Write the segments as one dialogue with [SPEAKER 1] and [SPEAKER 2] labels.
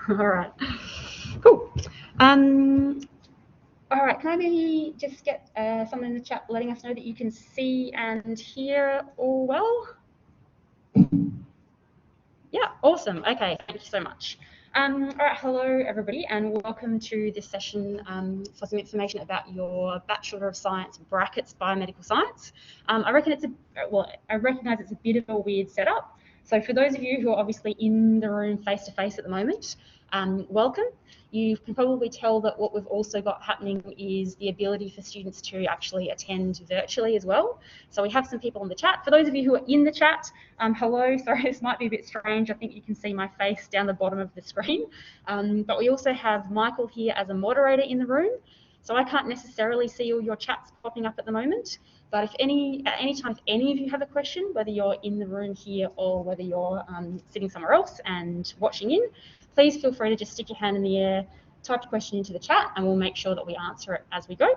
[SPEAKER 1] All right. Cool. All right, can I maybe just get someone in the chat letting us know that you can see and hear all well? Yeah, awesome. Okay, thank you so much. All right, hello everybody, and welcome to this session for some information about your Bachelor of Science brackets Biomedical Science. I recognize it's a bit of a weird setup. So for those of you who are obviously in the room face to face at the moment, welcome. You can probably tell that what we've also got happening is the ability for students to actually attend virtually as well. So we have some people in the chat. For those of you who are in the chat, hello, sorry, this might be a bit strange. I think you can see my face down the bottom of the screen. But we also have Michael here as a moderator in the room. So I can't necessarily see all your chats popping up at the moment. But if at any time, if any of you have a question, whether you're in the room here or whether you're sitting somewhere else and watching in, please feel free to just stick your hand in the air, type your question into the chat, and we'll make sure that we answer it as we go.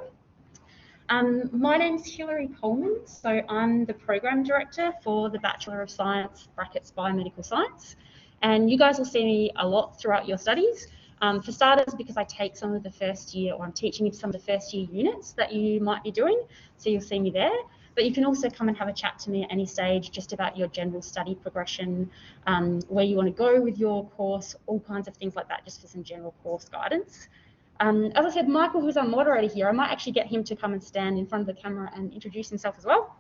[SPEAKER 1] My name's Hilary Coleman, so I'm the Program Director for the Bachelor of Science brackets Biomedical Science. And you guys will see me a lot throughout your studies. For starters, because I take some of the first year, or I'm teaching some of the first year units that you might be doing, so you'll see me there. But you can also come and have a chat to me at any stage just about your general study progression, where you want to go with your course, all kinds of things like that, just for some general course guidance. As I said, Michael, who's our moderator here, I might actually get him to come and stand in front of the camera and introduce himself as well.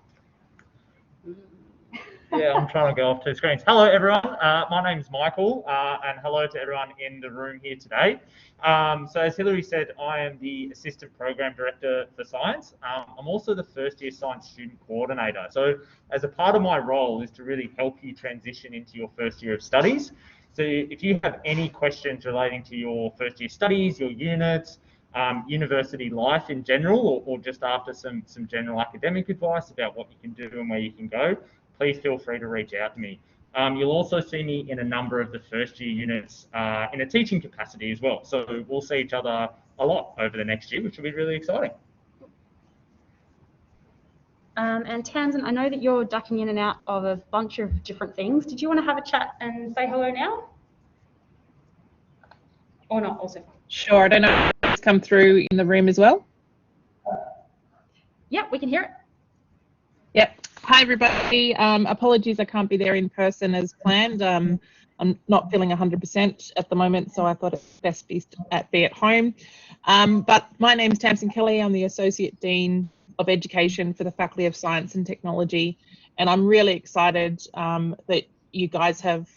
[SPEAKER 2] Yeah, I'm trying to go off two screens. Hello, everyone. My name's Michael, and hello to everyone in the room here today. So as Hilary said, I am the Assistant Program Director for Science. I'm also the first year Science Student Coordinator. So as a part of my role is to really help you transition into your first year of studies. So if you have any questions relating to your first year studies, your units, university life in general, or just after some general academic advice about what you can do and where you can go, please feel free to reach out to me. You'll also see me in a number of the first year units in a teaching capacity as well. So we'll see each other a lot over the next year, which will be really exciting.
[SPEAKER 1] And Tamsin, I know that you're ducking in and out of a bunch of different things. Did you want to have a chat and say hello now? Or not also?
[SPEAKER 3] Sure, I don't know if it's come through in the room as well.
[SPEAKER 1] Yep, we can hear it.
[SPEAKER 3] Yep. Hi, everybody. Apologies, I can't be there in person as planned. I'm not feeling 100% at the moment, so I thought it's best be at home. But my name is Tamsin Kelly. I'm the Associate Dean of Education for the Faculty of Science and Technology, and I'm really excited that you guys have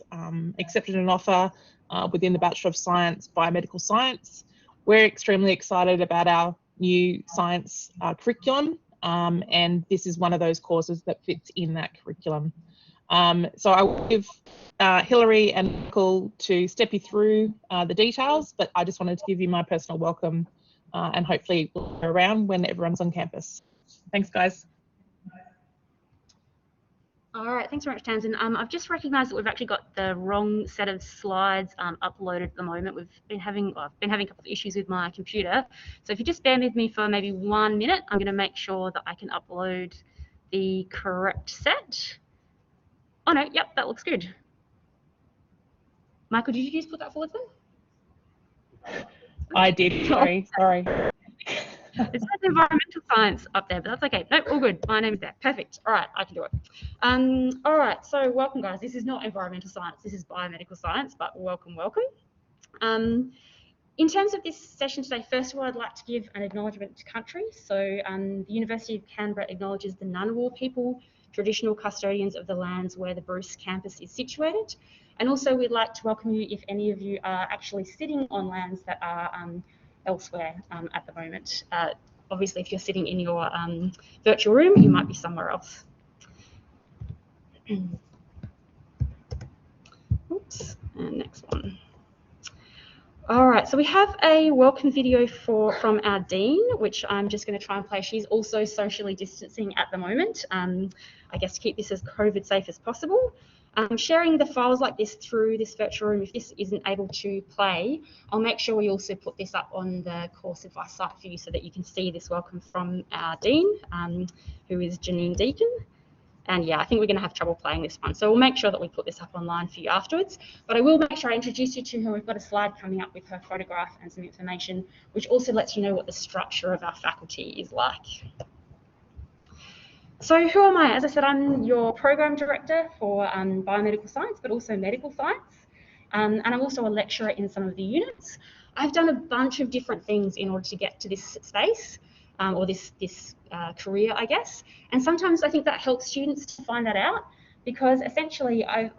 [SPEAKER 3] accepted an offer within the Bachelor of Science, Biomedical Science. We're extremely excited about our new science curriculum. And this is one of those courses that fits in that curriculum. So I will give Hilary and Michael to step you through the details, but I just wanted to give you my personal welcome and hopefully we'll be around when everyone's on campus. Thanks, guys.
[SPEAKER 1] All right, thanks very much, Tamsin. I've just recognised that we've actually got the wrong set of slides uploaded at the moment. I've been having a couple of issues with my computer. So if you just bear with me for maybe 1 minute, I'm going to make sure that I can upload the correct set. Oh no, yep, that looks good. Michael, did you just put that forward then?
[SPEAKER 3] I did, sorry.
[SPEAKER 1] It says environmental science up there, but that's okay. Nope, all good. My name is there. Perfect. All right, I can do it. All right, so welcome, guys. This is not environmental science. This is biomedical science, but welcome, welcome. In terms of this session today, first of all, I'd like to give an acknowledgement to country. So the University of Canberra acknowledges the Ngunnawal people, traditional custodians of the lands where the Bruce campus is situated. And also we'd like to welcome you if any of you are actually sitting on lands that are elsewhere at the moment. Obviously, if you're sitting in your virtual room, you might be somewhere else. Oops, and next one. All right, so we have a welcome video from our Dean, which I'm just going to try and play. She's also socially distancing at the moment, I guess to keep this as COVID safe as possible. Sharing the files like this through this virtual room, if this isn't able to play, I'll make sure we also put this up on the course advice site for you so that you can see this welcome from our Dean, who is Janine Deacon. And yeah, I think we're going to have trouble playing this one. So we'll make sure that we put this up online for you afterwards. But I will make sure I introduce you to her. We've got a slide coming up with her photograph and some information, which also lets you know what the structure of our faculty is like. So who am I? As I said, I'm your program director for biomedical science, but also medical science. And I'm also a lecturer in some of the units. I've done a bunch of different things in order to get to this space. Or this career, I guess. And sometimes I think that helps students to find that out, because essentially I've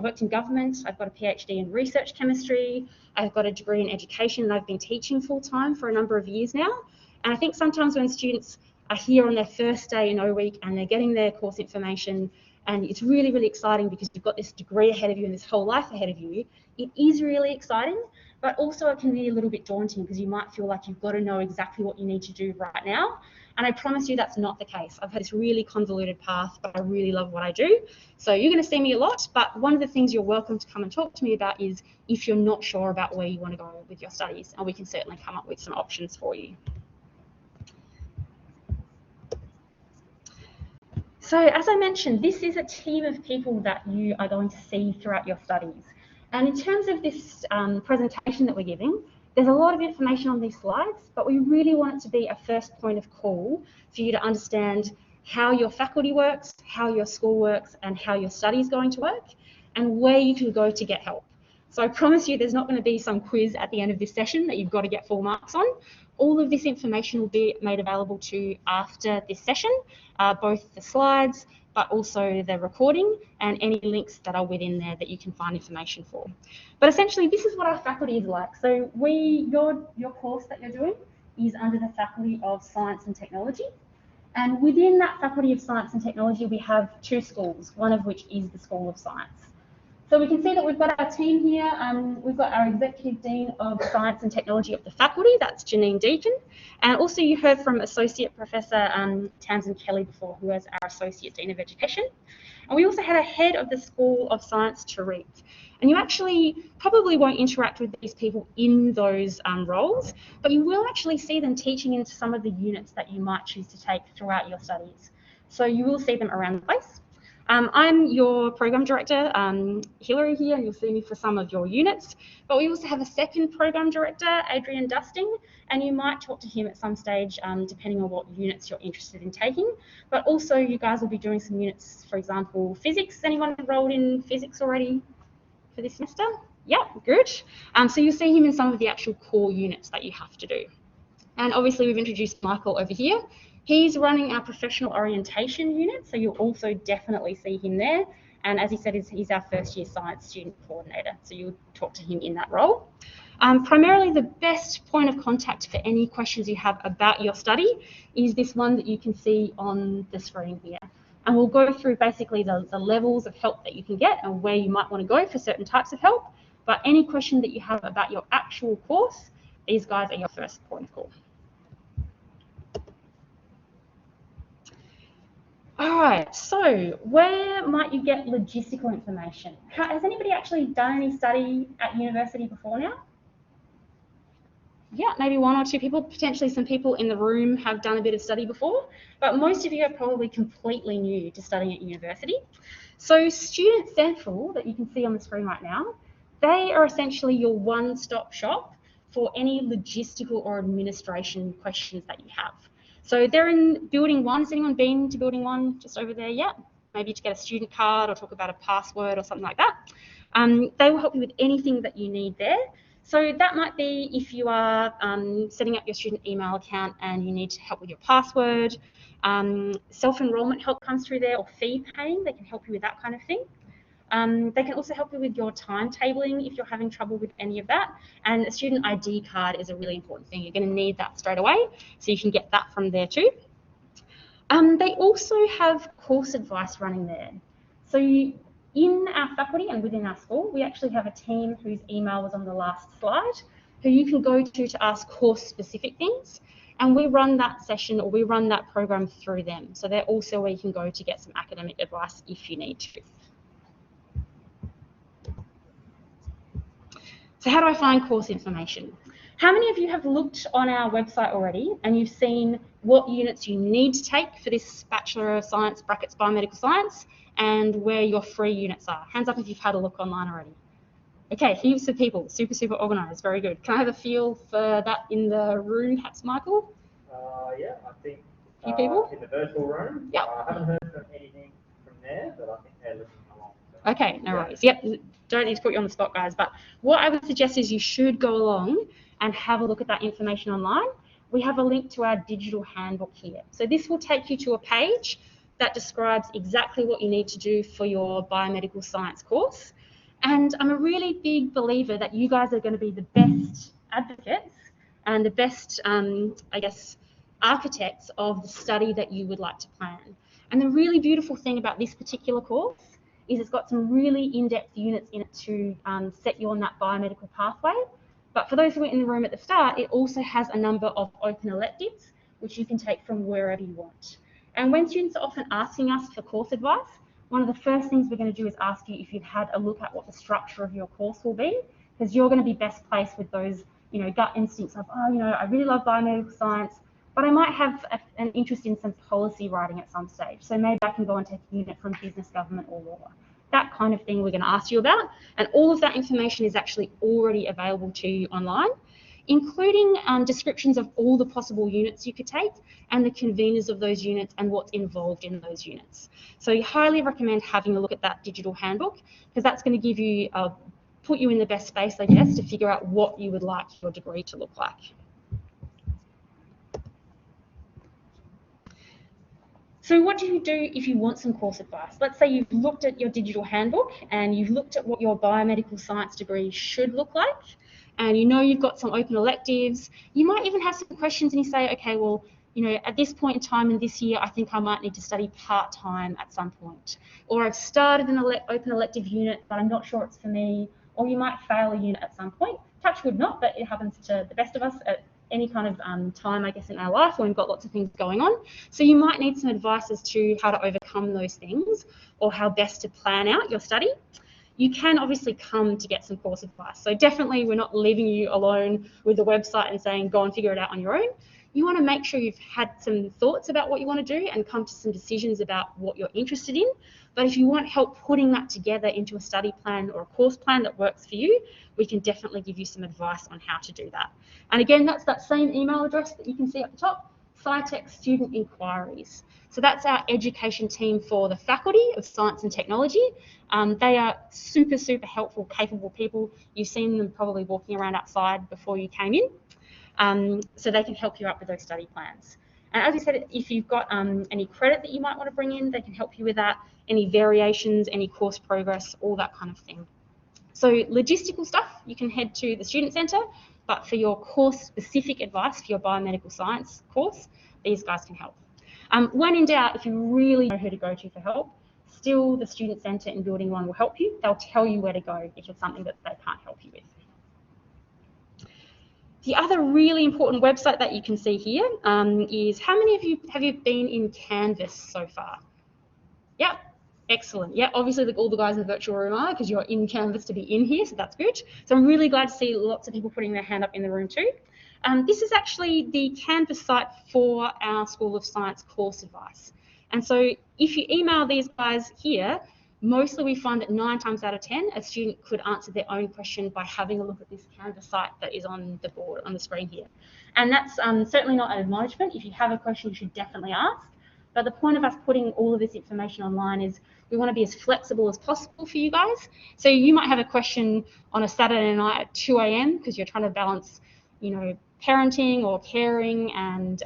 [SPEAKER 1] worked in government, I've got a PhD in research chemistry, I've got a degree in education, and I've been teaching full-time for a number of years now. And I think sometimes when students are here on their first day in O Week and they're getting their course information, and it's really, really exciting because you've got this degree ahead of you and this whole life ahead of you, it is really exciting. But also it can be a little bit daunting because you might feel like you've got to know exactly what you need to do right now. And I promise you that's not the case. I've had this really convoluted path, but I really love what I do. So you're going to see me a lot, but one of the things you're welcome to come and talk to me about is if you're not sure about where you want to go with your studies, and we can certainly come up with some options for you. So as I mentioned, this is a team of people that you are going to see throughout your studies. And in terms of this presentation that we're giving, there's a lot of information on these slides, but we really want it to be a first point of call for you to understand how your faculty works, how your school works, and how your study is going to work, and where you can go to get help. So I promise you there's not going to be some quiz at the end of this session that you've got to get full marks on. All of this information will be made available to you after this session, both the slides, but also the recording and any links that are within there that you can find information for. But essentially, this is what our faculty is like. So your course that you're doing is under the Faculty of Science and Technology. And within that Faculty of Science and Technology, we have two schools, one of which is the School of Science. So we can see that we've got our team here. We've got our Executive Dean of Science and Technology of the faculty, that's Janine Deacon. And also you heard from Associate Professor Tamsin Kelly before, who is our Associate Dean of Education. And we also had a Head of the School of Science, Tariq. And you actually probably won't interact with these people in those roles, but you will actually see them teaching into some of the units that you might choose to take throughout your studies. So you will see them around the place. I'm your program director, Hilary here, and you'll see me for some of your units. But we also have a second program director, Adrian Dusting, and you might talk to him at some stage, depending on what units you're interested in taking. But also you guys will be doing some units, for example, physics. Anyone enrolled in physics already for this semester? Yeah, good. So you'll see him in some of the actual core units that you have to do. And obviously we've introduced Michael over here. He's running our professional orientation unit, so you'll also definitely see him there. And as he said, he's our first year science student coordinator, so you'll talk to him in that role. Primarily the best point of contact for any questions you have about your study is this one that you can see on the screen here. And we'll go through basically the levels of help that you can get and where you might want to go for certain types of help. But any question that you have about your actual course, these guys are your first point of call. All right, so where might you get logistical information? Has anybody actually done any study at university before now? Yeah, maybe one or two people, potentially some people in the room have done a bit of study before, but most of you are probably completely new to studying at university. So Student Central, that you can see on the screen right now, they are essentially your one-stop shop for any logistical or administration questions that you have. So they're in Building 1. Has anyone been to Building 1 just over there yet? Maybe to get a student card or talk about a password or something like that. They will help you with anything that you need there. So that might be if you are setting up your student email account and you need help with your password. Self-enrollment help comes through there, or fee paying. They can help you with that kind of thing. They can also help you with your timetabling if you're having trouble with any of that. And a student ID card is a really important thing. You're going to need that straight away, so you can get that from there too. They also have course advice running there. So in our faculty and within our school, we actually have a team whose email was on the last slide, who you can go to ask course-specific things. And we run that session, or we run that program through them. So they're also where you can go to get some academic advice if you need to. So how do I find course information? How many of you have looked on our website already and you've seen what units you need to take for this Bachelor of Science brackets Biomedical Science and where your free units are? Hands up if you've had a look online already. Okay, heaps of people, super organised, very good. Can I have a feel for that in the room, perhaps, Michael?
[SPEAKER 2] Yeah, I think
[SPEAKER 1] A few people?
[SPEAKER 2] in the virtual room.
[SPEAKER 1] Yep.
[SPEAKER 2] I haven't heard of anything from there, but I think they're listening along. So.
[SPEAKER 1] Okay, no worries. Yep, don't need to put you on the spot, guys. But what I would suggest is you should go along and have a look at that information online. We have a link to our digital handbook here. So this will take you to a page that describes exactly what you need to do for your biomedical science course. And I'm a really big believer that you guys are going to be the best advocates and the best, I guess, architects of the study that you would like to plan. And the really beautiful thing about this particular course is it's got some really in-depth units in it to set you on that biomedical pathway. But for those who were in the room at the start, it also has a number of open electives, which you can take from wherever you want. And when students are often asking us for course advice, one of the first things we're going to do is ask you if you've had a look at what the structure of your course will be, because you're going to be best placed with those, gut instincts of, I really love biomedical science, but I might have an interest in some policy writing at some stage. So maybe I can go and take a unit from business, government, or law. That kind of thing we're going to ask you about. And all of that information is actually already available to you online, including descriptions of all the possible units you could take and the conveners of those units and what's involved in those units. So I highly recommend having a look at that digital handbook, because that's going to give you, put you in the best space, I guess, to figure out what you would like your degree to look like. So what do you do if you want some course advice? Let's say you've looked at your digital handbook and you've looked at what your biomedical science degree should look like, and you've got some open electives. You might even have some questions and you say, okay, well, at this point in time in this year, I think I might need to study part-time at some point. Or I've started an open elective unit, but I'm not sure it's for me. Or you might fail a unit at some point. Touch wood not, but it happens to the best of us at any kind of time, I guess, in our life when we've got lots of things going on. So you might need some advice as to how to overcome those things or how best to plan out your study. You can obviously come to get some course advice. So definitely we're not leaving you alone with the website and saying go and figure it out on your own. You want to make sure you've had some thoughts about what you want to do and come to some decisions about what you're interested in. But if you want help putting that together into a study plan or a course plan that works for you, we can definitely give you some advice on how to do that. And again, that's that same email address that you can see at the top, SciTech Student Inquiries. So that's our education team for the Faculty of Science and Technology. They are super helpful, capable people. You've seen them probably walking around outside before you came in. So they can help you out with those study plans. And as I said, if you've got any credit that you might want to bring in, they can help you with that, any variations, any course progress, all that kind of thing. So logistical stuff, you can head to the Student Centre, but for your course-specific advice for your biomedical science course, these guys can help. When in doubt, if you really know who to go to for help, still the Student Centre in Building 1 will help you. They'll tell you where to go if it's something that they can't help you with. The other really important website that you can see here is how many of you have been in Canvas so far? Yep, excellent. Yeah, obviously all the guys in the virtual room are, because you're in Canvas to be in here, so that's good. So I'm really glad to see lots of people putting their hand up in the room too. This is actually the Canvas site for our School of Science course advice. And so if you email these guys here, mostly we find that 9 times out of 10, a student could answer their own question by having a look at this Canvas site that is on the board, on the screen here. And that's certainly not an acknowledgement. If you have a question, you should definitely ask. But the point of us putting all of this information online is we want to be as flexible as possible for you guys. So you might have a question on a Saturday night at 2 a.m. because you're trying to balance, parenting or caring and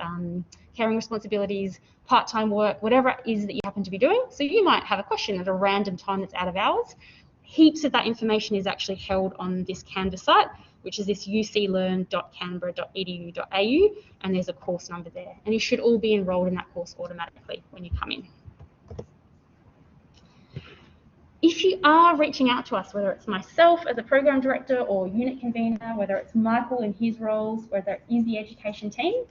[SPEAKER 1] caring responsibilities, part-time work, whatever it is that you happen to be doing. So you might have a question at a random time that's out of hours. Heaps of that information is actually held on this Canvas site, which is this uclearn.canberra.edu.au, and there's a course number there. And you should all be enrolled in that course automatically when you come in. If you are reaching out to us, whether it's myself as a program director or unit convener, whether it's Michael in his roles, whether it is the education team,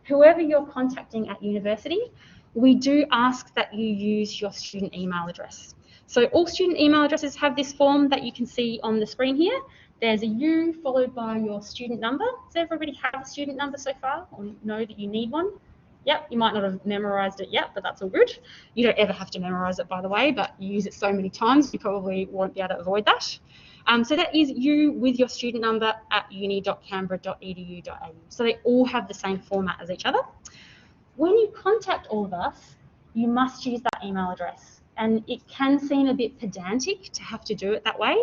[SPEAKER 1] whoever you're contacting at university, we do ask that you use your student email address. So all student email addresses have this form that you can see on the screen here. There's a U followed by your student number. Does everybody have a student number so far, or know that you need one? Yep, you might not have memorised it yet, but that's all good. You don't ever have to memorise it, by the way, but you use it so many times, you probably won't be able to avoid that. So that is you with your student number at uni.canberra.edu.au. So they all have the same format as each other. When you contact all of us, you must use that email address. And it can seem a bit pedantic to have to do it that way,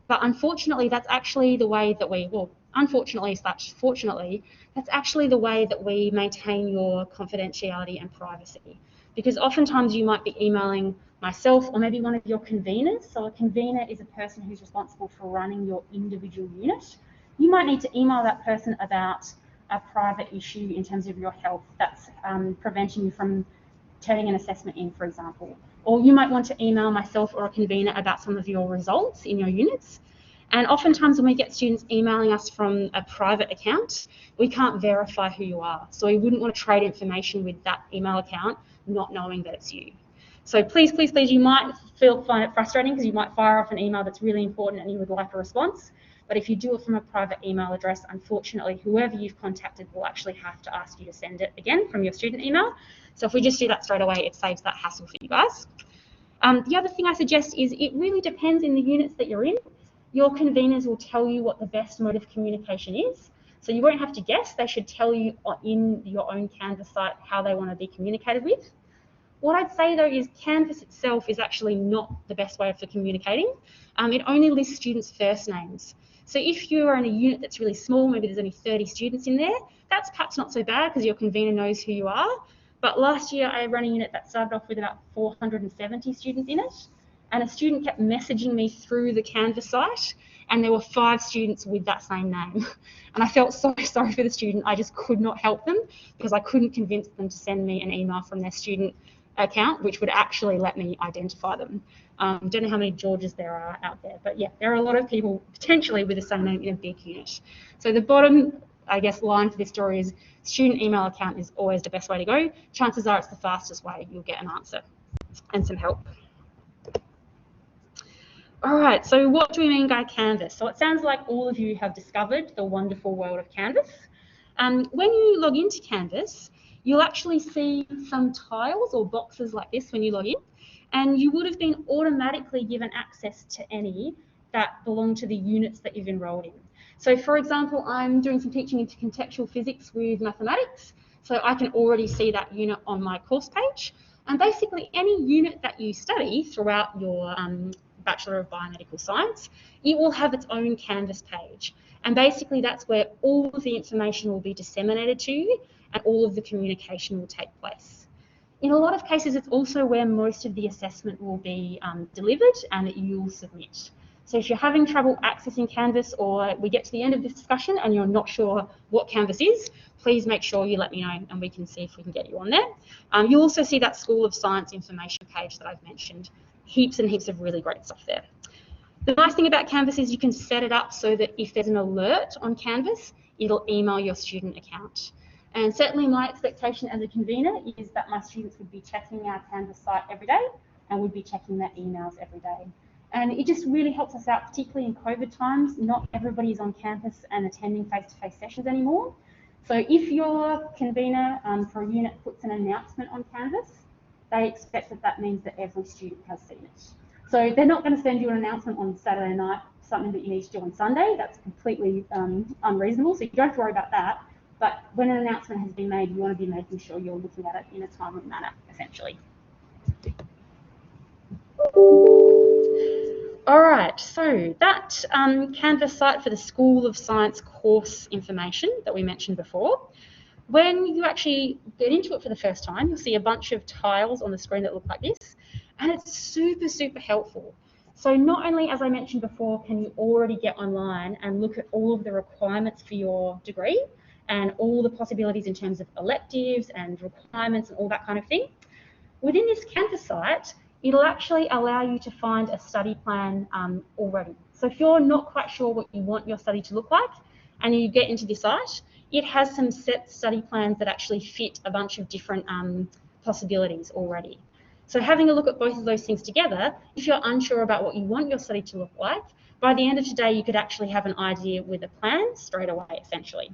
[SPEAKER 1] but unfortunately, that's actually the way that we, well, unfortunately/fortunately, that's actually the way that we maintain your confidentiality and privacy. Because oftentimes you might be emailing myself or maybe one of your conveners. So a convener is a person who's responsible for running your individual unit. You might need to email that person about a private issue in terms of your health that's preventing you from turning an assessment in, for example. Or you might want to email myself or a convener about some of your results in your units. And oftentimes when we get students emailing us from a private account, we can't verify who you are. So we wouldn't want to trade information with that email account, not knowing that it's you. So please, please, please, you might find it frustrating because you might fire off an email that's really important and you would like a response. But if you do it from a private email address, unfortunately, whoever you've contacted will actually have to ask you to send it again from your student email. So if we just do that straight away, it saves that hassle for you guys. The other thing I suggest is it really depends in the units that you're in. Your conveners will tell you what the best mode of communication is. So you won't have to guess. They should tell you in your own Canvas site how they want to be communicated with. What I'd say though is Canvas itself is actually not the best way for communicating. It only lists students' first names. So if you are in a unit that's really small, maybe there's only 30 students in there, that's perhaps not so bad because your convener knows who you are. But last year I ran a unit that started off with about 470 students in it. And a student kept messaging me through the Canvas site, and there were 5 students with that same name. And I felt so sorry for the student. I just could not help them because I couldn't convince them to send me an email from their student account, which would actually let me identify them. Don't know how many Georges there are out there, but yeah, there are a lot of people potentially with the same name in a big unit. So the bottom, I guess, line for this story is student email account is always the best way to go. Chances are it's the fastest way you'll get an answer and some help. All right, so what do we mean by Canvas? So it sounds like all of you have discovered the wonderful world of Canvas. When you log into Canvas, you'll actually see some tiles or boxes like this when you log in, and you would have been automatically given access to any that belong to the units that you've enrolled in. So for example, I'm doing some teaching into contextual physics with mathematics, so I can already see that unit on my course page. And basically any unit that you study throughout your Bachelor of Biomedical Science, it will have its own Canvas page. And basically that's where all of the information will be disseminated to you and all of the communication will take place. In a lot of cases, it's also where most of the assessment will be delivered and that you'll submit. So if you're having trouble accessing Canvas or we get to the end of this discussion and you're not sure what Canvas is, please make sure you let me know and we can see if we can get you on there. You'll also see that School of Science information page that I've mentioned. Heaps and heaps of really great stuff there. The nice thing about Canvas is you can set it up so that if there's an alert on Canvas, it'll email your student account. And certainly my expectation as a convener is that my students would be checking our Canvas site every day and would be checking their emails every day. And it just really helps us out, particularly in COVID times. Not everybody is on campus and attending face-to-face sessions anymore. So if your convener for a unit puts an announcement on Canvas, they expect that that means that every student has seen it. So they're not going to send you an announcement on Saturday night, something that you need to do on Sunday. That's completely unreasonable, so you don't have to worry about that. But when an announcement has been made, you want to be making sure you're looking at it in a timely manner, essentially. All right, so that Canvas site for the School of Science course information that we mentioned before, when you actually get into it for the first time, you'll see a bunch of tiles on the screen that look like this, and it's super, super helpful. So not only, as I mentioned before, can you already get online and look at all of the requirements for your degree and all the possibilities in terms of electives and requirements and all that kind of thing, within this Canvas site, it'll actually allow you to find a study plan already. So if you're not quite sure what you want your study to look like and you get into this site, it has some set study plans that actually fit a bunch of different possibilities already. So having a look at both of those things together, if you're unsure about what you want your study to look like, by the end of today, you could actually have an idea with a plan straight away, essentially.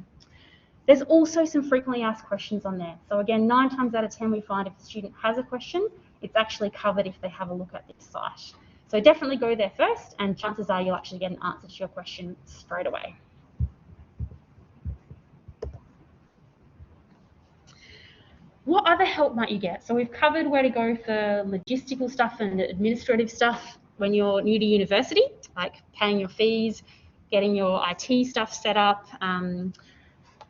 [SPEAKER 1] There's also some frequently asked questions on there. So again, 9 times out of 10, we find if the student has a question, it's actually covered if they have a look at this site. So definitely go there first, and chances are you'll actually get an answer to your question straight away. What other help might you get? So we've covered where to go for logistical stuff and administrative stuff when you're new to university, like paying your fees, getting your IT stuff set up,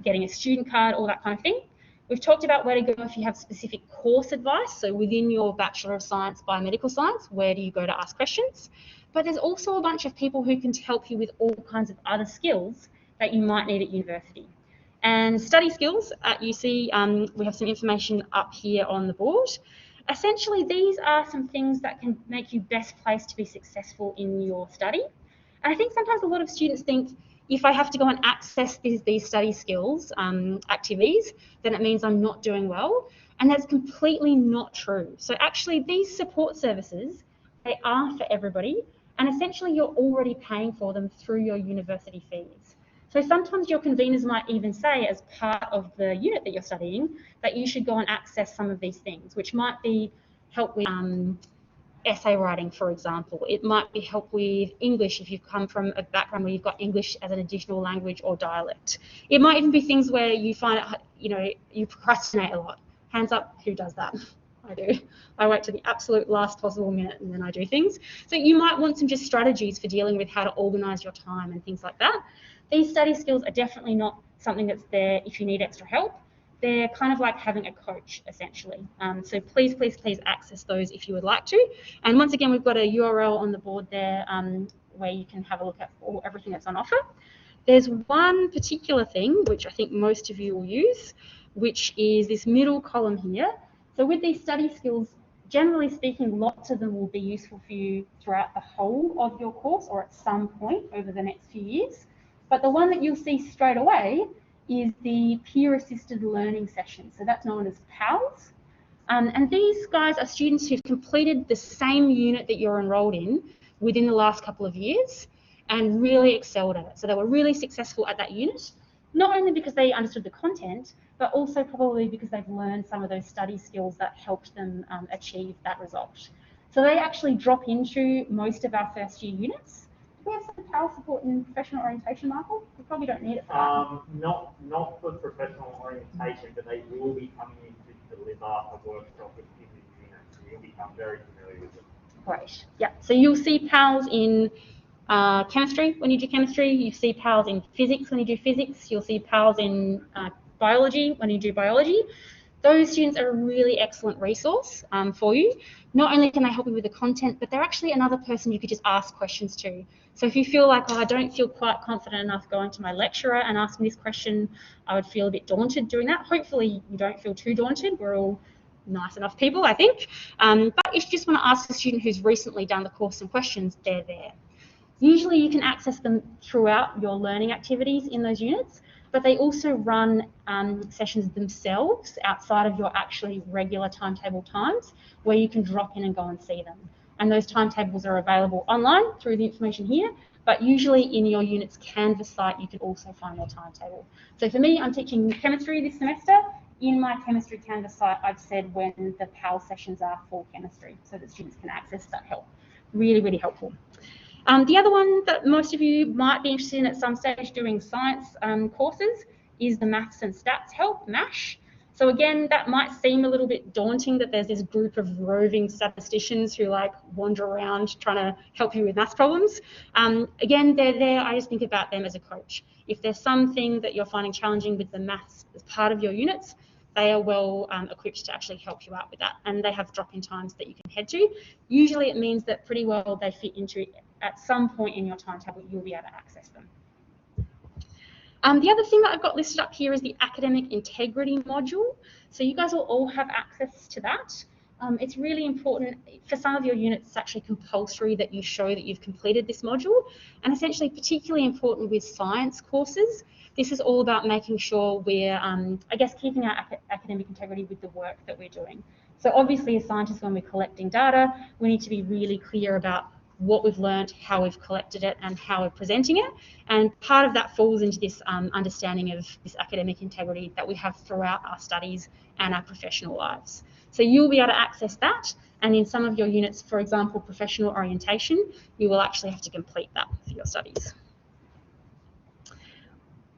[SPEAKER 1] getting a student card, all that kind of thing. We've talked about where to go if you have specific course advice. So within your Bachelor of Science, Biomedical Science, where do you go to ask questions? But there's also a bunch of people who can help you with all kinds of other skills that you might need at university. And study skills at UC, we have some information up here on the board. Essentially, these are some things that can make you best placed to be successful in your study. And I think sometimes a lot of students think, if I have to go and access these study skills activities, then it means I'm not doing well. And that's completely not true. So actually, these support services, they are for everybody. And essentially, you're already paying for them through your university fees. So sometimes your conveners might even say, as part of the unit that you're studying, that you should go and access some of these things, which might be help with essay writing, for example. It might be help with English if you've come from a background where you've got English as an additional language or dialect. It might even be things where you find, you procrastinate a lot. Hands up, who does that? I do. I wait to the absolute last possible minute and then I do things. So you might want some just strategies for dealing with how to organise your time and things like that. These study skills are definitely not something that's there if you need extra help. They're kind of like having a coach, essentially. So please, please, please access those if you would like to. And once again, we've got a URL on the board there where you can have a look at everything that's on offer. There's one particular thing which I think most of you will use, which is this middle column here. So with these study skills, generally speaking, lots of them will be useful for you throughout the whole of your course or at some point over the next few years. But the one that you'll see straight away is the peer-assisted learning session. So that's known as PALS. And these guys are students who've completed the same unit that you're enrolled in within the last couple of years and really excelled at it. So they were really successful at that unit, not only because they understood the content, but also probably because they've learned some of those study skills that helped them achieve that result. So they actually drop into most of our first year units. Do we have some PAL support in professional orientation, Michael? We probably don't need it for that.
[SPEAKER 2] Not for professional orientation, but they will be coming in to deliver a workshop in the unit, so you'll become very familiar with them.
[SPEAKER 1] Great. Yeah. So you'll see PALs in chemistry when you do chemistry. You see PALs in physics when you do physics. You'll see PALs in biology when you do biology. Those students are a really excellent resource for you. Not only can they help you with the content, but they're actually another person you could just ask questions to. So if you feel like, oh, I don't feel quite confident enough going to my lecturer and asking this question, I would feel a bit daunted doing that. Hopefully you don't feel too daunted. We're all nice enough people, I think. But if you just want to ask a student who's recently done the course some questions, they're there. Usually you can access them throughout your learning activities in those units, but they also run sessions themselves outside of your actually regular timetable times where you can drop in and go and see them. And those timetables are available online through the information here, but usually in your unit's Canvas site, you can also find their timetable. So for me, I'm teaching chemistry this semester. In my chemistry Canvas site, I've said when the PAL sessions are for chemistry so that students can access that help. Really, really helpful. The other one that most of you might be interested in at some stage doing science courses is the Maths and Stats help, MASH. So again, that might seem a little bit daunting that there's this group of roving statisticians who like wander around trying to help you with maths problems. Again, they're there. I just think about them as a coach. If there's something that you're finding challenging with the maths as part of your units, they are well equipped to actually help you out with that. And they have drop-in times that you can head to. Usually it means that pretty well they fit into, at some point in your timetable, you'll be able to access them. The other thing that I've got listed up here is the academic integrity module. So you guys will all have access to that. It's really important. For some of your units, it's actually compulsory that you show that you've completed this module. And essentially, particularly important with science courses, this is all about making sure we're, I guess, keeping our academic integrity with the work that we're doing. So obviously, as scientists, when we're collecting data, we need to be really clear about what we've learned, how we've collected it, and how we're presenting it. And part of that falls into this understanding of this academic integrity that we have throughout our studies and our professional lives. So you'll be able to access that, and in some of your units, for example, professional orientation, you will actually have to complete that for your studies.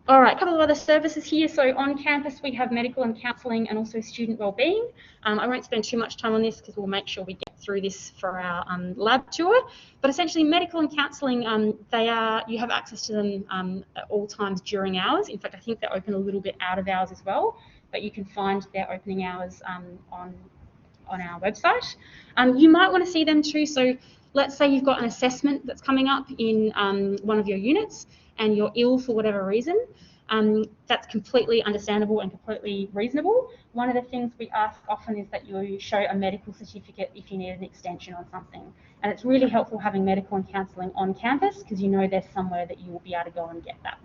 [SPEAKER 1] All right, a couple of other services here. So on campus, we have medical and counselling and also student wellbeing. I won't spend too much time on this because we'll make sure we get through this for our lab tour. But essentially, medical and counselling, you have access to them at all times during hours. In fact, I think they're open a little bit out of hours as well, but you can find their opening hours on our website. You might want to see them too. So let's say you've got an assessment that's coming up in one of your units and you're ill for whatever reason. That's completely understandable and completely reasonable. One of the things we ask often is that you show a medical certificate if you need an extension on something. And it's really helpful having medical and counselling on campus because you know there's somewhere that you will be able to go and get that.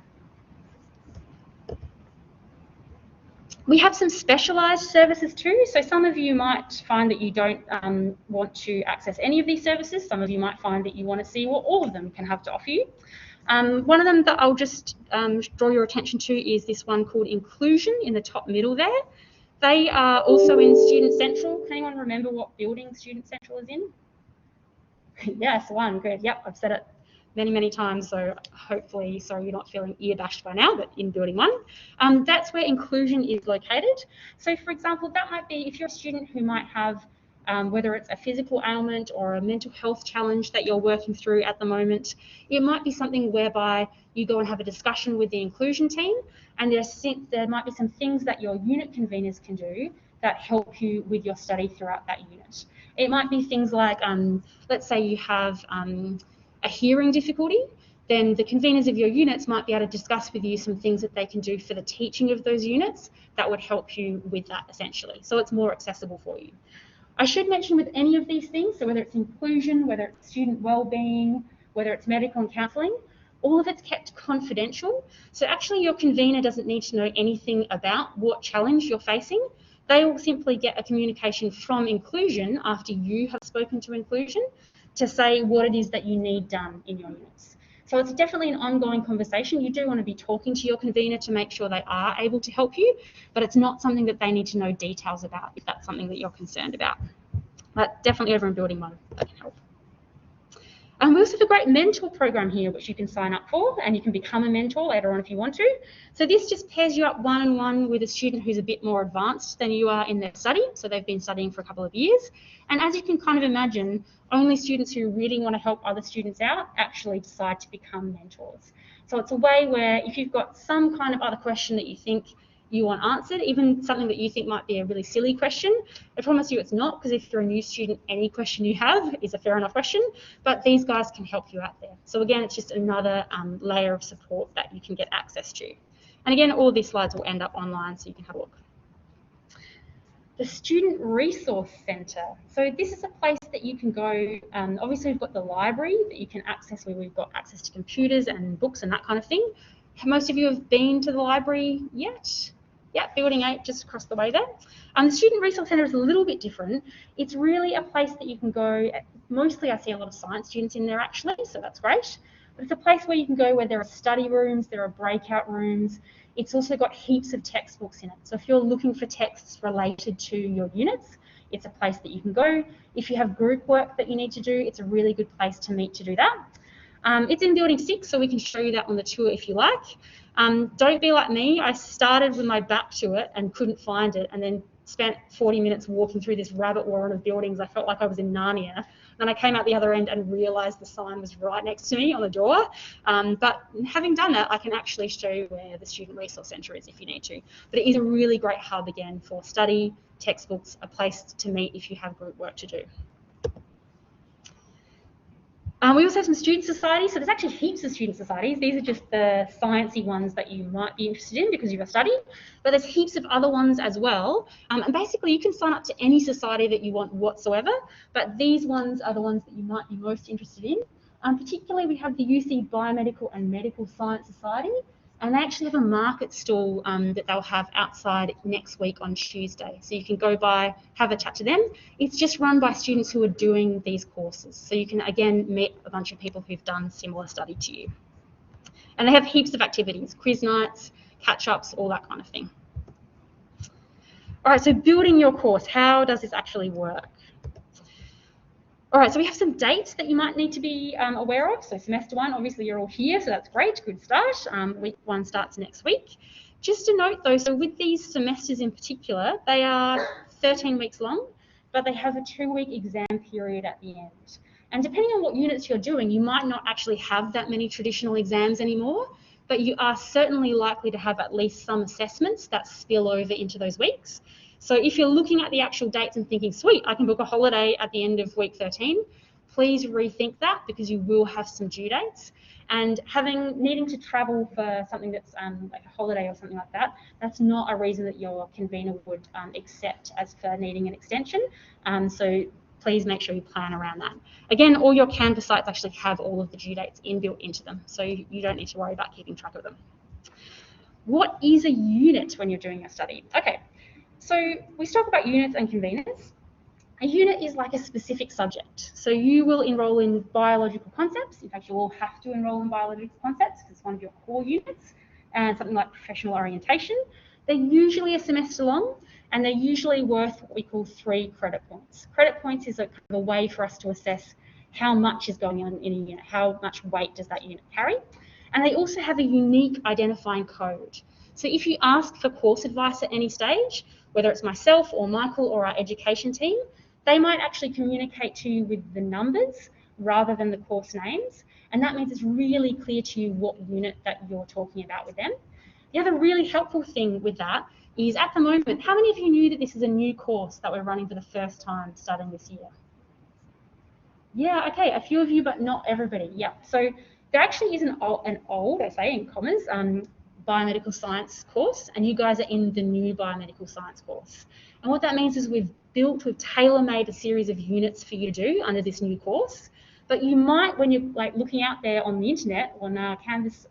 [SPEAKER 1] We have some specialised services too. So some of you might find that you don't want to access any of these services. Some of you might find that you want to see what all of them can have to offer you. One of them that I'll just draw your attention to is this one called Inclusion in the top middle there. They are also in Student Central. Can anyone remember what building Student Central is in? Yes, one, good. Yep, I've said it many, many times, so hopefully, sorry, you're not feeling ear bashed by now, but in building one. That's where Inclusion is located. So for example, that might be if you're a student who might have whether it's a physical ailment or a mental health challenge that you're working through at the moment, it might be something whereby you go and have a discussion with the inclusion team, and there might be some things that your unit conveners can do that help you with your study throughout that unit. It might be things like, let's say you have a hearing difficulty, then the conveners of your units might be able to discuss with you some things that they can do for the teaching of those units that would help you with that essentially. So it's more accessible for you. I should mention with any of these things, so whether it's inclusion, whether it's student wellbeing, whether it's medical and counselling, all of it's kept confidential. So actually your convener doesn't need to know anything about what challenge you're facing. They will simply get a communication from inclusion after you have spoken to inclusion to say what it is that you need done in your units. So it's definitely an ongoing conversation. You do want to be talking to your convener to make sure they are able to help you, but it's not something that they need to know details about if that's something that you're concerned about. But definitely over in building one, that can help. We also have a great mentor program here, which you can sign up for, and you can become a mentor later on if you want to. So this just pairs you up one-on-one with a student who's a bit more advanced than you are in their study. So they've been studying for a couple of years. And as you can kind of imagine, only students who really want to help other students out actually decide to become mentors. So it's a way where if you've got some kind of other question that you think you want answered, even something that you think might be a really silly question, I promise you it's not, because if you're a new student, any question you have is a fair enough question, but these guys can help you out there. So again, it's just another layer of support that you can get access to. And again, all of these slides will end up online so you can have a look. The Student Resource Centre. So this is a place that you can go, obviously we've got the library that you can access where we've got access to computers and books and that kind of thing. Most of you have been to the library yet? Yeah, Building 8, just across the way there. The Student Resource Centre is a little bit different. It's really a place that you can go, mostly I see a lot of science students in there actually, so that's great. But it's a place where you can go where there are study rooms, there are breakout rooms. It's also got heaps of textbooks in it. So if you're looking for texts related to your units, it's a place that you can go. If you have group work that you need to do, it's a really good place to meet to do that. It's in Building 6, so we can show you that on the tour if you like. Don't be like me. I started with my back to it and couldn't find it, and then spent 40 minutes walking through this rabbit warren of buildings. I felt like I was in Narnia. Then I came out the other end and realised the sign was right next to me on the door. But having done that, I can actually show you where the Student Resource Centre is if you need to. But it is a really great hub again for study, textbooks, a place to meet if you have group work to do. We also have some student societies, so there's actually heaps of student societies. These are just the sciencey ones that you might be interested in because you've a study, but there's heaps of other ones as well. And basically you can sign up to any society that you want whatsoever, but these ones are the ones that you might be most interested in. Particularly we have the UC Biomedical and Medical Science Society. And they actually have a market stall that they'll have outside next week on Tuesday. So you can go by, have a chat to them. It's just run by students who are doing these courses. So you can, again, meet a bunch of people who've done similar study to you. And they have heaps of activities, quiz nights, catch-ups, all that kind of thing. All right, so building your course, how does this actually work? All right, so we have some dates that you might need to be aware of. So semester 1, obviously you're all here, so that's great, good start. Week 1 starts next week. Just to note though, so with these semesters in particular, they are 13 weeks long, but they have a 2-week exam period at the end. And depending on what units you're doing, you might not actually have that many traditional exams anymore, but you are certainly likely to have at least some assessments that spill over into those weeks. So if you're looking at the actual dates and thinking, sweet, I can book a holiday at the end of week 13, please rethink that because you will have some due dates. And needing to travel for something that's like a holiday or something like that, that's not a reason that your convener would accept as for needing an extension. So please make sure you plan around that. Again, all your Canvas sites actually have all of the due dates inbuilt into them, so you don't need to worry about keeping track of them. What is a unit when you're doing a study? Okay. So we talk about units and conveners. A unit is like a specific subject. So you will enroll in biological concepts. In fact, you will have to enroll in biological concepts because it's one of your core units, and something like professional orientation. They're usually a semester long, and they're usually worth what we call 3 credit points. Credit points is a kind of a way for us to assess how much is going on in a unit, how much weight does that unit carry. And they also have a unique identifying code. So if you ask for course advice at any stage, whether it's myself or Michael or our education team, they might actually communicate to you with the numbers rather than the course names. And that means it's really clear to you what unit that you're talking about with them. The other really helpful thing with that is at the moment, how many of you knew that this is a new course that we're running for the first time starting this year? Yeah, okay, a few of you, but not everybody. Yeah, so there actually is an old, I say in commas, biomedical science course, and you guys are in the new biomedical science course. And what that means is we've tailor-made a series of units for you to do under this new course. But you might, when you're like looking out there on the internet, on our Canvas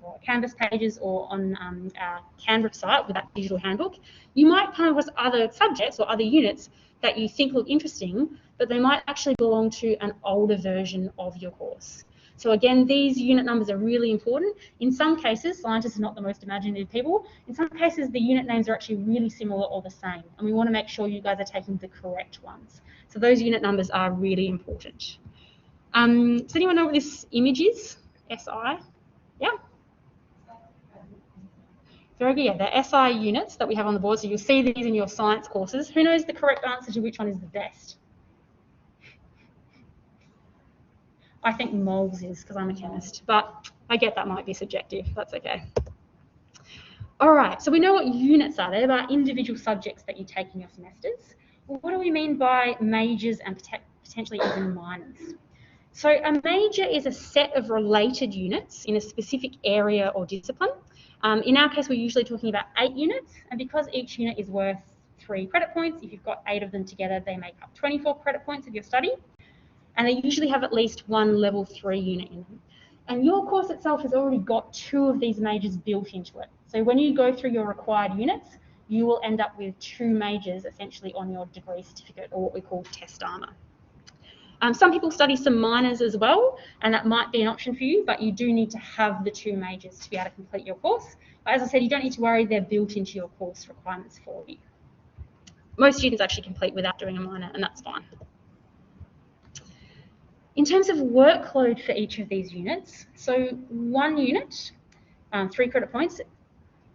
[SPEAKER 1] pages, or on our Canva site with that digital handbook, you might come across other subjects or other units that you think look interesting, but they might actually belong to an older version of your course. So again, these unit numbers are really important. In some cases, scientists are not the most imaginative people. In some cases, the unit names are actually really similar or the same, and we want to make sure you guys are taking the correct ones. So those unit numbers are really important. Does anyone know what this image is? SI? Yeah? Very good. Yeah, the SI units that we have on the board, so you'll see these in your science courses. Who knows the correct answer to which one is the best? I think moles is, because I'm a chemist, but I get that might be subjective. That's okay. All right, so we know what units are. They're about individual subjects that you take in your semesters. Well, what do we mean by majors and potentially even minors? So a major is a set of related units in a specific area or discipline. In our case, we're usually talking about 8 units, and because each unit is worth 3 credit points, if you've got 8 of them together, they make up 24 credit points of your study. And they usually have at least 1 level 3 unit in them. And your course itself has already got 2 of these majors built into it. So when you go through your required units, you will end up with 2 majors essentially on your degree certificate, or what we call test armour. Some people study some minors as well, and that might be an option for you, but you do need to have the 2 majors to be able to complete your course. But as I said, you don't need to worry, they're built into your course requirements for you. Most students actually complete without doing a minor, and that's fine. In terms of workload for each of these units, so 1 unit, 3 credit points,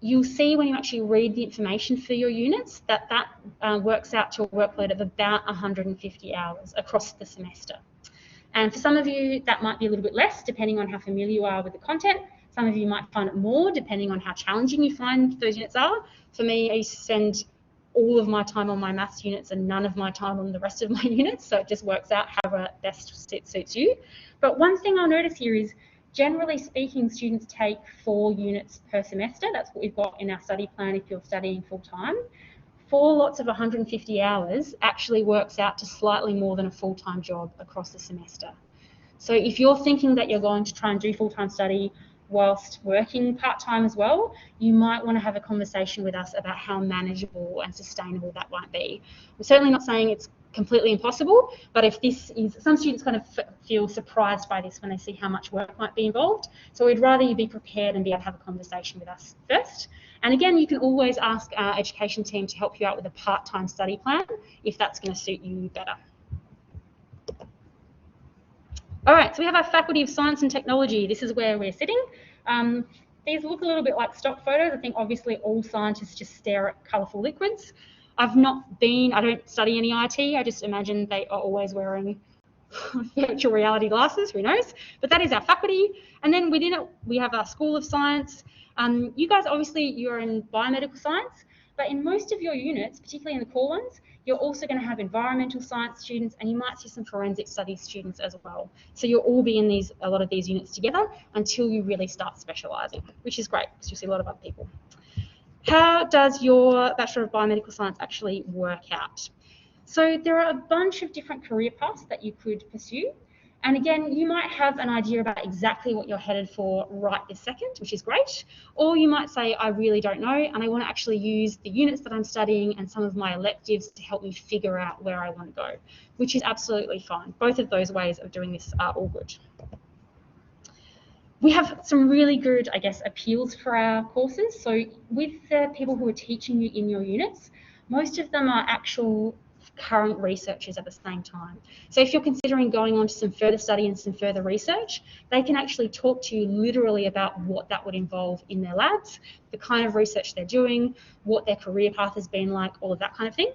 [SPEAKER 1] you'll see when you actually read the information for your units that works out to a workload of about 150 hours across the semester. And for some of you, that might be a little bit less, depending on how familiar you are with the content. Some of you might find it more, depending on how challenging you find those units are. For me, I used to spend all of my time on my maths units and none of my time on the rest of my units, so it just works out however best suits you. But one thing I'll notice here is, generally speaking, students take 4 units per semester. That's what we've got in our study plan if you're studying full-time. 4 lots of 150 hours actually works out to slightly more than a full-time job across the semester. So if you're thinking that you're going to try and do full-time study, whilst working part-time as well, you might want to have a conversation with us about how manageable and sustainable that might be. We're certainly not saying it's completely impossible, but if this is, some students kind of feel surprised by this when they see how much work might be involved. So we'd rather you be prepared and be able to have a conversation with us first. And again, you can always ask our education team to help you out with a part-time study plan if that's going to suit you better. All right, so we have our Faculty of Science and Technology. This is where we're sitting. These look a little bit like stock photos. I think obviously all scientists just stare at colourful liquids. I don't study any IT. I just imagine they are always wearing virtual reality glasses, who knows? But that is our faculty. And then within it, we have our School of Science. You guys, obviously, you're in biomedical science, but in most of your units, particularly in the core ones, you're also going to have environmental science students, and you might see some forensic studies students as well. So you'll all be in a lot of these units together until you really start specialising, which is great because you'll see a lot of other people. How does your Bachelor of Biomedical Science actually work out? So there are a bunch of different career paths that you could pursue. And again, you might have an idea about exactly what you're headed for right this second, which is great. Or you might say, I really don't know, and I want to actually use the units that I'm studying and some of my electives to help me figure out where I want to go, which is absolutely fine. Both of those ways of doing this are all good. We have some really good, I guess, appeals for our courses. So with the people who are teaching you in your units, most of them are actual current researchers at the same time. So if you're considering going on to some further study and some further research, they can actually talk to you literally about what that would involve in their labs, the kind of research they're doing, what their career path has been like, all of that kind of thing.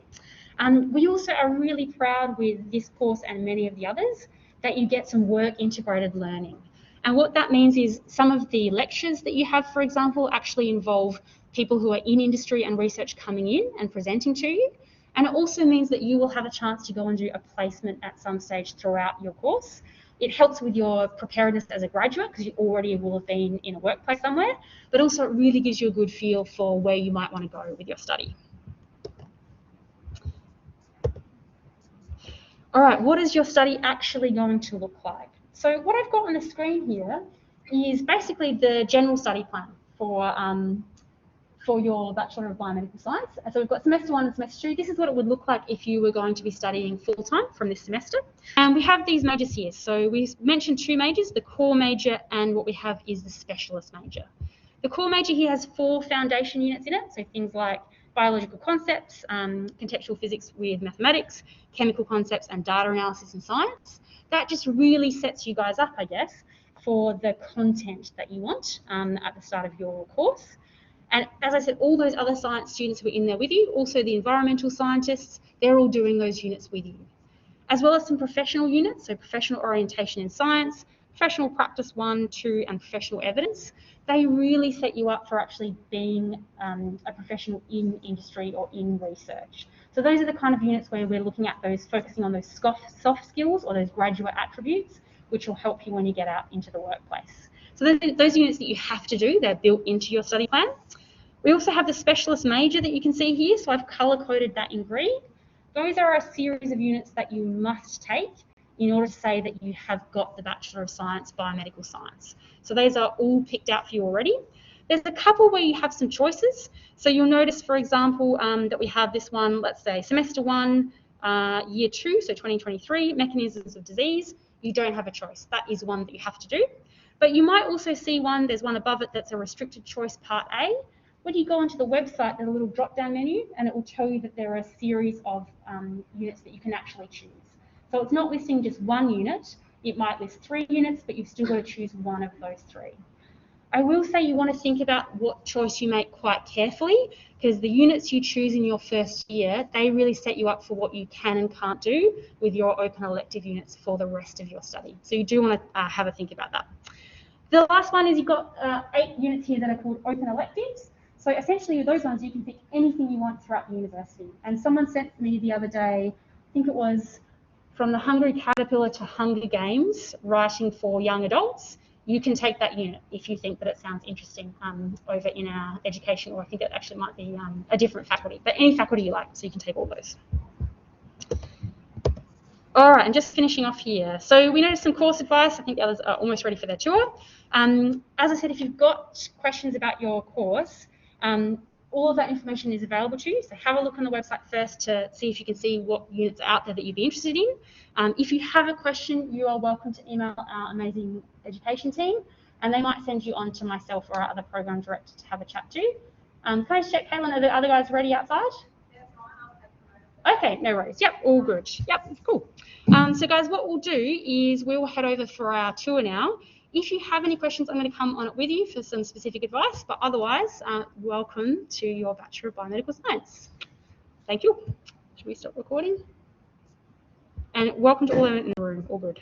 [SPEAKER 1] We also are really proud with this course and many of the others that you get some work integrated learning. And what that means is some of the lectures that you have, for example, actually involve people who are in industry and research coming in and presenting to you. And it also means that you will have a chance to go and do a placement at some stage throughout your course. It helps with your preparedness as a graduate because you already will have been in a workplace somewhere, but also it really gives you a good feel for where you might want to go with your study. All right, what is your study actually going to look like? So what I've got on the screen here is basically the general study plan for your Bachelor of Biomedical Science. So we've got semester 1 and semester 2. This is what it would look like if you were going to be studying full-time from this semester. And we have these majors here. So we mentioned 2 majors, the core major and what we have is the specialist major. The core major here has 4 foundation units in it, so things like biological concepts, contextual physics with mathematics, chemical concepts and data analysis and science. That just really sets you guys up, I guess, for the content that you want at the start of your course. And as I said, all those other science students who are in there with you, also the environmental scientists, they're all doing those units with you. As well as some professional units, so professional orientation in science, professional practice 1, 2, and professional evidence. They really set you up for actually being a professional in industry or in research. So those are the kind of units where we're looking at those, focusing on those soft skills or those graduate attributes, which will help you when you get out into the workplace. So those units that you have to do, they're built into your study plan. We also have the specialist major that you can see here, so I've colour-coded that in green. Those are a series of units that you must take in order to say that you have got the Bachelor of Science, Biomedical Science. So those are all picked out for you already. There's a couple where you have some choices. So you'll notice, for example, that we have this one, let's say semester 1, year 2, so 2023, mechanisms of disease. You don't have a choice. That is one that you have to do. But you might also see one, there's one above it that's a restricted choice part A. When you go onto the website, there's a little drop-down menu, and it will tell you that there are a series of units that you can actually choose. So it's not listing just one unit. It might list 3 units, but you've still got to choose one of those 3. I will say you want to think about what choice you make quite carefully, because the units you choose in your first year, they really set you up for what you can and can't do with your open elective units for the rest of your study. So you do want to have a think about that. The last one is you've got 8 units here that are called open electives. So essentially with those ones, you can pick anything you want throughout the university. And someone sent me the other day, I think it was from the Hungry Caterpillar to Hunger Games, writing for young adults. You can take that unit if you think that it sounds interesting over in our education, or I think it actually might be a different faculty, but any faculty you like, so you can take all those. All right, and just finishing off here. So we noticed some course advice. I think the others are almost ready for their tour. As I said, if you've got questions about your course, all of that information is available to you. So have a look on the website first to see if you can see what units are out there that you'd be interested in. If you have a question, you are welcome to email our amazing education team, and they might send you on to myself or our other program director to have a chat to. Can I just check, Caitlin, are the other guys ready outside? Okay, no worries. Yep, all good. Yep, cool. So guys, what we'll do is we'll head over for our tour now. If you have any questions, I'm going to come on it with you for some specific advice, but otherwise, welcome to your Bachelor of Biomedical Science. Thank you. Should we stop recording? And welcome to all in the room. All good.